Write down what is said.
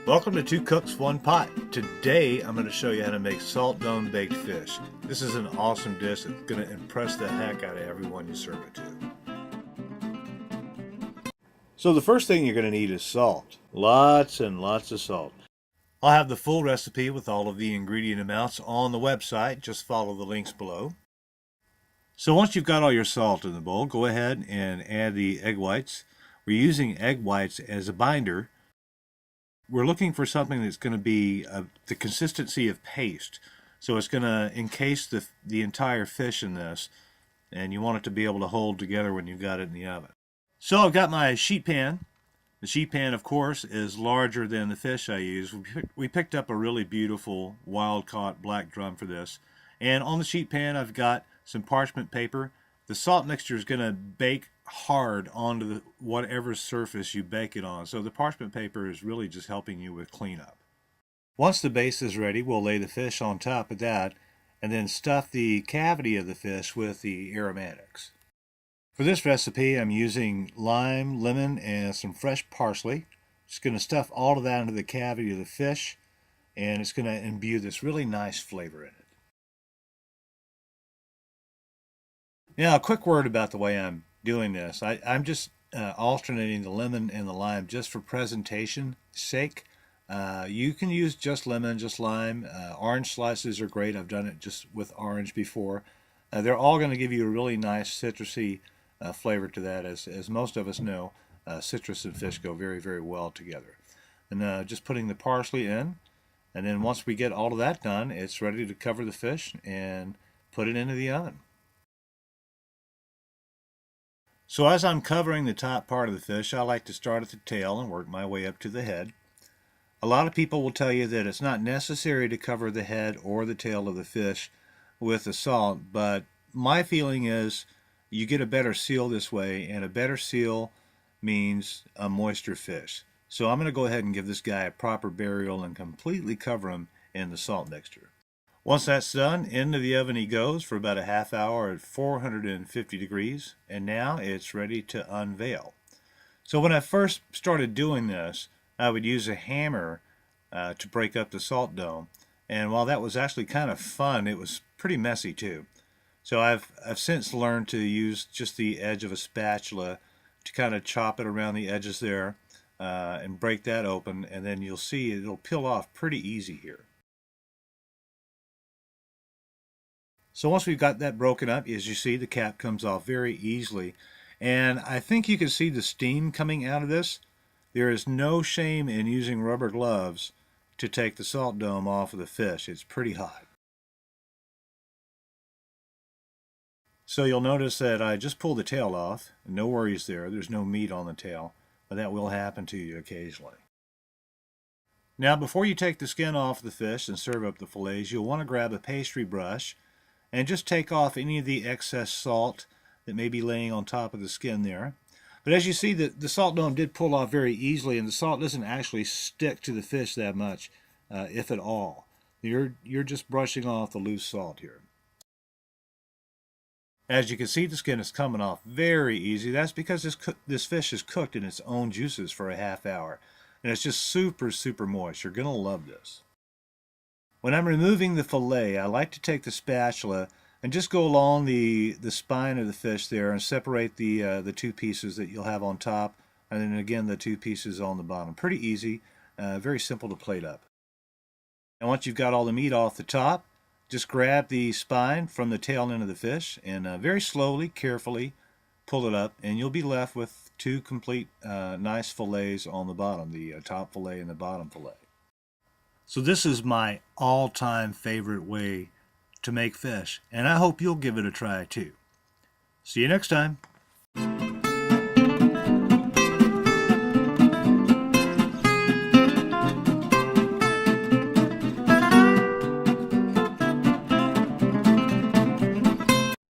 Welcome to Two Cooks, One Pot. Today I'm going to show you how to make salt dome baked fish. This is an awesome dish that's going to impress the heck out of everyone you serve it to. So the first thing you're going to need is salt. Lots and lots of salt. I'll have the full recipe with all of the ingredient amounts on the website. Just follow the links below. So once you've got all your salt in the bowl, go ahead and add the egg whites. We're using egg whites as a binder. We're looking for something that's going to be the consistency of paste. So it's going to encase the entire fish in this, and you want it to be able to hold together when you've got it in the oven. So I've got my sheet pan. The sheet pan, of course, is larger than the fish I use. We picked up a really beautiful wild-caught black drum for this. And on the sheet pan, I've got some parchment paper. The salt mixture is going to bake hard onto whatever surface you bake it on. So the parchment paper is really just helping you with cleanup. Once the base is ready, we'll lay the fish on top of that and then stuff the cavity of the fish with the aromatics. For this recipe, I'm using lime, lemon, and some fresh parsley. Just going to stuff all of that into the cavity of the fish, and it's going to imbue this really nice flavor in it. Now, a quick word about the way I'm doing this. I'm just alternating the lemon and the lime just for presentation sake. You can use just lemon, just lime. Orange slices are great. I've done it just with orange before. They're all going to give you a really nice citrusy flavor to that. As most of us know, citrus and fish go very, very well together. And just putting the parsley in, and then once we get all of that done, it's ready to cover the fish and put it into the oven. So as I'm covering the top part of the fish, I like to start at the tail and work my way up to the head. A lot of people will tell you that it's not necessary to cover the head or the tail of the fish with the salt, but my feeling is you get a better seal this way, and a better seal means a moister fish. So I'm going to go ahead and give this guy a proper burial and completely cover him in the salt mixture. Once that's done, into the oven he goes for about a half hour at 450 degrees, and now it's ready to unveil. So when I first started doing this, I would use a hammer to break up the salt dome, and while that was actually kind of fun, it was pretty messy too. So I've since learned to use just the edge of a spatula to kind of chop it around the edges there and break that open, and then you'll see it'll peel off pretty easy here. So once we've got that broken up, as you see, the cap comes off very easily. And I think you can see the steam coming out of this. There is no shame in using rubber gloves to take the salt dome off of the fish. It's pretty hot. So you'll notice that I just pulled the tail off. No worries there. There's no meat on the tail, but that will happen to you occasionally. Now, before you take the skin off the fish and serve up the fillets, you'll want to grab a pastry brush and just take off any of the excess salt that may be laying on top of the skin there. But as you see, the salt dome did pull off very easily, and the salt doesn't actually stick to the fish that much, if at all. You're just brushing off the loose salt here. As you can see, the skin is coming off very easy. That's because this fish is cooked in its own juices for a half hour, and it's just super, super moist. You're going to love this. When I'm removing the fillet, I like to take the spatula and just go along the spine of the fish there and separate the two pieces that you'll have on top, and then again the two pieces on the bottom. Pretty easy, very simple to plate up. And once you've got all the meat off the top, just grab the spine from the tail end of the fish and very slowly, carefully pull it up, and you'll be left with two complete nice fillets on the bottom, the top fillet and the bottom fillet. So this is my all-time favorite way to make fish, and I hope you'll give it a try too. See you next time.